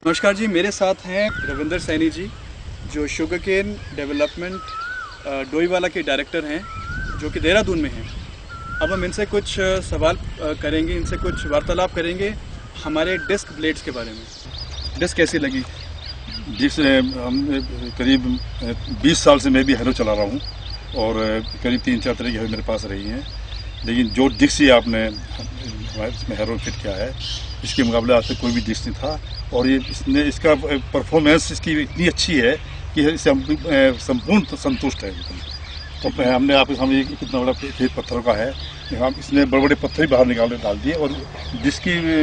नमस्कार जी, मेरे साथ हैं रविंदर सैनी जी, जो शुगर केन डेवलपमेंट डोईवाला के डायरेक्टर हैं, जो कि देहरादून में हैं। अब हम इनसे कुछ सवाल करेंगे, इनसे कुछ वार्तालाप करेंगे हमारे डिस्क ब्लेड्स के बारे में। डिस्क कैसी लगी? डिस्क हम करीब 20 साल से मैं भी हैरो चला रहा हूँ और करीब 3-4 तरह की हैरो मेरे पास रही हैं, लेकिन जो डिस्क ही आपने इसमें हैरो फिट किया है, इसके मुकाबले आज तक कोई भी डिस्क नहीं था। और ये इसका परफॉर्मेंस इसकी इतनी अच्छी है कि इससे हम संपूर्ण संतुष्ट है। तो हमने आपके सामने कितना बड़ा खेत पत्थरों का है, हम इसने बड़े बड़े पत्थर ही बाहर निकाल डाल दिए और डिस्क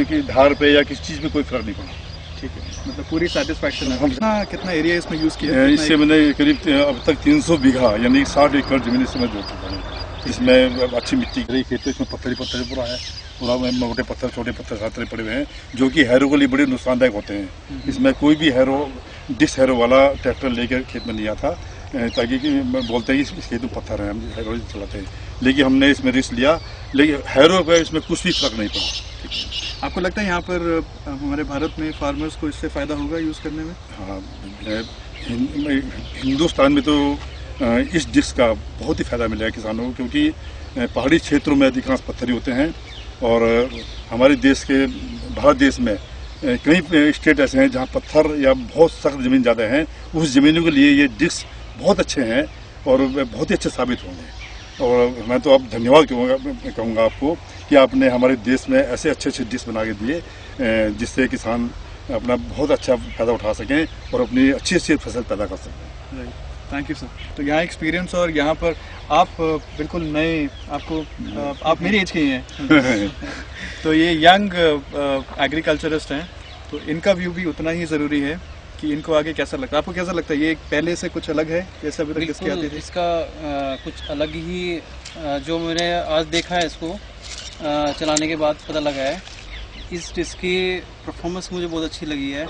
की धार पे या किसी चीज़ में कोई फर्क नहीं पड़ा। ठीक है, मतलब पूरी सेटिस्फैक्शन है। कितना एरिया इसमें यूज़ किया? इससे मैंने करीब अब तक 300 बीघा यानी 60 एकड़ जमीन इससे मैं जोड़ चुका हूँ। इसमें अच्छी मिट्टी रही खेत, इसमें पत्थर ही पूरा है, पूरा मोटे पत्थर छोटे पत्थर साथ पड़े हुए हैं, जो कि हैरो के लिए बड़े नुकसानदायक होते हैं। इसमें कोई भी डिस्क हैरो वाला ट्रैक्टर लेकर खेत में नहीं आता, ताकि बोलते हैं कि इस खेत में पत्थर हैं, हम हैरो चलाते हैं। लेकिन हमने इसमें रिस्क लिया, लेकिन हैरो पर इसमें कुछ भी फर्क नहीं पड़ा। आपको लगता है यहाँ पर हमारे भारत में फार्मर्स को इससे फ़ायदा होगा यूज़ करने में? हाँ, हिंदुस्तान में तो इस डिस्क का बहुत ही फ़ायदा मिला है किसानों को, क्योंकि पहाड़ी क्षेत्रों में अधिकांश पत्थर ही होते हैं और हमारे देश के भारत देश में कई स्टेट ऐसे हैं जहाँ पत्थर या बहुत सख्त ज़मीन ज़्यादा हैं। उस ज़मीनों के लिए ये डिस्क बहुत अच्छे हैं और बहुत ही अच्छे साबित होंगे। और मैं तो अब धन्यवाद कहूँगा आपको कि आपने हमारे देश में ऐसे अच्छे डिस्क बना के दिए, जिससे किसान अपना बहुत अच्छा फ़ायदा उठा सकें और अपनी अच्छी फसल पैदा कर सकें। Thank you sir. तो यहाँ एक्सपीरियंस और यहाँ पर आप बिल्कुल नए, आप मेरी एज के ही हैं तो ये यंग एग्रीकल्चरिस्ट हैं, तो इनका व्यू भी उतना ही ज़रूरी है कि इनको आगे कैसा लगता है। आपको कैसा लगता है, ये पहले से कुछ अलग है जैसे अभी तक इसकी आती थी? इसका कुछ अलग ही जो मैंने आज देखा है, इसको चलाने के बाद पता लगा है। इस डिस्क की परफॉर्मेंस मुझे बहुत अच्छी लगी है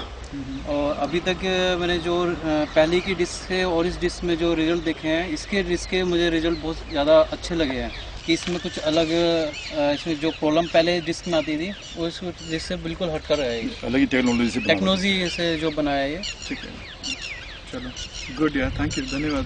और अभी तक मैंने जो पहले की डिस्क है और इस डिस्क में जो रिजल्ट देखे हैं, इसके डिस्क के मुझे रिजल्ट बहुत ज़्यादा अच्छे लगे हैं कि इसमें कुछ अलग, इसमें जो प्रॉब्लम पहले डिस्क में आती थी वो इस डिस्क से बिल्कुल हट कर है, अलग टेक्नोलॉजी से जो बनाया है ये। ठीक है, चलो गुड यार, थैंक यू, धन्यवाद।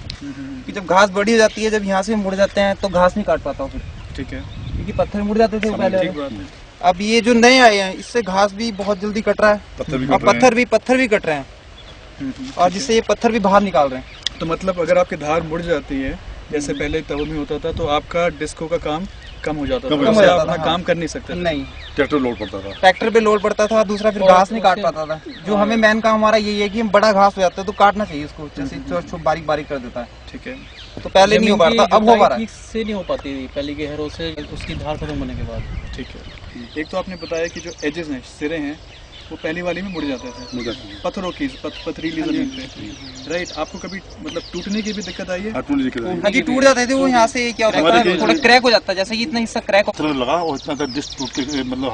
कि जब घास बड़ी हो जाती है, जब यहाँ से मुड़ जाते हैं तो घास नहीं काट पाता हूँ फिर। ठीक है, क्योंकि पत्थर मुड़ जाते थे पहले। ठीक बात है। अब ये जो नए आए हैं, इससे घास भी बहुत जल्दी कट रहा है और पत्थर भी कट रहे हैं और जिससे ये पत्थर भी बाहर निकाल रहे हैं। तो मतलब अगर आपकी धार मुड़ जाती है जैसे पहले तवे में होता था, तो आपका डिस्कों का काम कम हो जाता था, उससे आप अपना काम कर नहीं सकते? नहीं, ट्रैक्टर लोड पड़ता था, ट्रैक्टर पे लोड पड़ता था। दूसरा फिर घास नहीं काट पाता था। जो हमें मेन काम हमारा यही है कि हम बड़ा घास हो जाता है तो काटना चाहिए उसको, जैसे बारीक बारीक कर देता है। ठीक है, तो पहले नहीं हो पाता, अब हो पा रहा है। से नहीं हो पाती थी पहले के हैरो से, उसकी धार खत्म होने के बाद। ठीक है। एक तो आपने बताया कि जो एजेस हैं, सिरे हैं, वो पहली वाली में मुड़ जाते थे पत्थरों की पथरीली जमीन पे, राइट? आपको कभी मतलब टूटने की भी दिक्कत आई है? हाँ जी, टूट जाते थे वो। यहाँ से क्या होता है, थोड़ा क्रैक हो जाता है, जैसे इतना हिस्सा क्रैक पत्थर लगा और इतना डिस्क टूट के, मतलब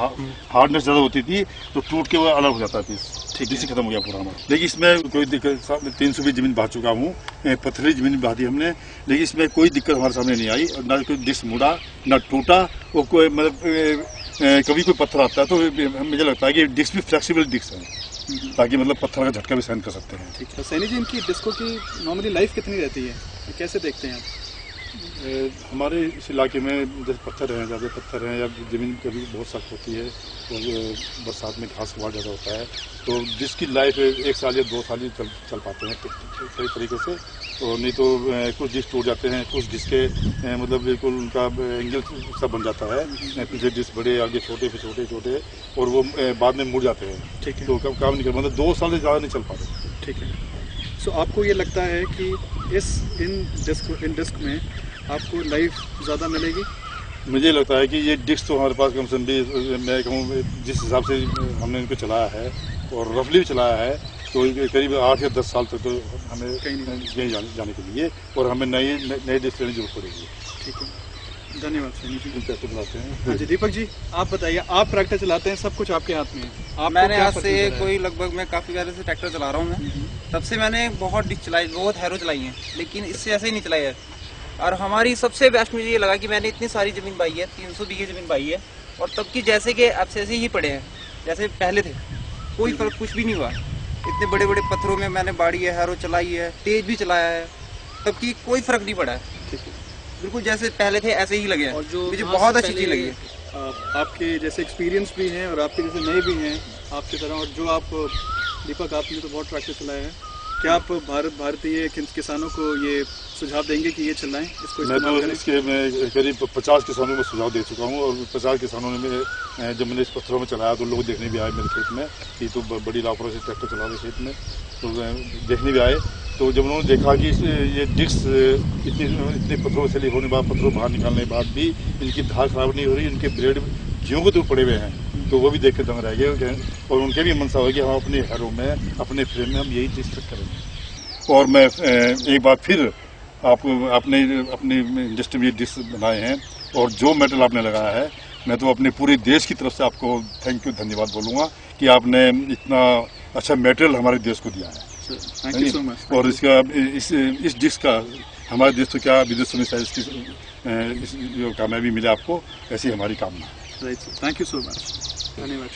हार्डनेस ज़्यादा होती थी तो टूट के वो अलग हो जाता था। ठीक है, खत्म हो गया पूरा हमारा। लेकिन इसमें कोई दिक्कत, 300 भी जमीन बहा चुका हूँ, पथरीली जमीन बहा दी हमने, लेकिन इसमें कोई दिक्कत हमारे सामने नहीं आई। ना कोई डिस्क मुड़ा, ना टूटा, वो कोई मतलब कभी कोई पत्थर आता है तो मुझे लगता है कि डिस्क भी फ्लेक्सिबल डिस्क है, ताकि मतलब पत्थर का झटका भी सहन कर सकते हैं। ठीक है। सैनी जी, इनकी डिस्कों की नॉर्मली लाइफ कितनी रहती है, कैसे देखते हैं आप? हमारे इस इलाके में जैसे पत्थर हैं, ज़्यादा पत्थर हैं या ज़मीन कभी बहुत सख्त होती है और बरसात में घास वाड़ ज़्यादा होता है, तो जिसकी लाइफ 1 साल या 2 साल ही चल पाते हैं सही तरीके से। और नहीं तो कुछ डिस्क टूट जाते हैं, कुछ डिस्क के मतलब बिल्कुल उनका एंगल सब बन जाता है, पीछे डिस्क बड़े, आगे छोटे, फिर छोटे और वो बाद में मुड़ जाते हैं। ठीक है, तो काम नहीं कर, मतलब 2 साल से ज़्यादा नहीं चल पाते। ठीक है। सो आपको ये लगता है कि इन डिस्क में आपको लाइफ ज़्यादा मिलेगी? मुझे लगता है कि ये डिस्क तो हमारे पास कम से कम, मैं कहूँ जिस हिसाब से हमने इनको चलाया है और रफली भी चलाया है, तो करीब 8 या 10 साल तक तो हमें कहीं जाने के लिए, और हमें नई डिस्क लेने की जरूरत पड़ेगी। ठीक है, धन्यवाद सैनी जी। ट्रैक्टर चलाते हैं। हाँ जी, दीपक जी आप बताइए, आप ट्रैक्टर चलाते हैं, सब कुछ आपके हाथ में है। मैंने आज से कोई लगभग, मैं काफ़ी पहले से ट्रैक्टर चला रहा हूँ, तब से मैंने बहुत डिस्क चलाई, बहुत हैरो चलाई है, लेकिन इससे ऐसे ही नहीं चलाई है। और हमारी सबसे बेस्ट मुझे ये लगा कि मैंने इतनी सारी ज़मीन बाई है, 300 बीघे ज़मीन बाई है, और तब की जैसे कि अब से ऐसे ही पड़े हैं जैसे पहले थे, कोई फर्क कुछ भी नहीं हुआ। इतने बड़े बड़े पत्थरों में मैंने बाड़ी है, हैरो चलाई है, तेज भी चलाया है, तब की कोई फर्क नहीं पड़ा है। बिल्कुल जैसे पहले थे ऐसे ही लगे हैं। और जो मुझे घास बहुत से अच्छी चीज पहले- लगी है। आपके जैसे एक्सपीरियंस भी हैं और आपके जैसे नए भी हैं आपकी तरह, और जो आप दीपक आपने तो बहुत ट्रैक्टर चलाया है, क्या आप भारतीय किसानों को ये सुझाव देंगे कि ये चलाएं, इसको मैं इस्तेमाल तो करें? इसके मैं करीब 50 किसानों को सुझाव दे चुका हूँ, और 50 किसानों ने जब मैंने इस पत्थरों में चलाया तो लोग देखने भी आए मेरे खेत में कि तो बड़ी लापरवाही से ट्रैक्टर चला रहे खेत में, तो देखने भी आए। तो जब उन्होंने देखा कि ये डिस्क इतने पत्थरों से होने के बाद, पत्थरों बाहर निकालने के बाद भी इनकी धार खराब नहीं हो रही, इनके ब्लेड ज्यों को तो पड़े हुए हैं, तो वो भी देख के दंग रह गए, और उनके भी मनसा हो कि हम अपने हैरों में, अपने फ्रेम में हम यही चीज़ सेट करेंगे। और मैं एक बार फिर आपने अपनी इंडस्ट्री में डिश बनाए हैं, और जो मेटल आपने लगाया है, मैं तो अपने पूरे देश की तरफ से आपको थैंक यू, धन्यवाद बोलूँगा कि आपने इतना अच्छा मेटेरियल हमारे देश को दिया है। Thank you so much. और इसका इस डिश का हमारे देश तो क्या विदेशों में शायद इसकी जो कामयाबी मिले आपको, ऐसी हमारी कामना है। Right, thank you so much, धन्यवाद।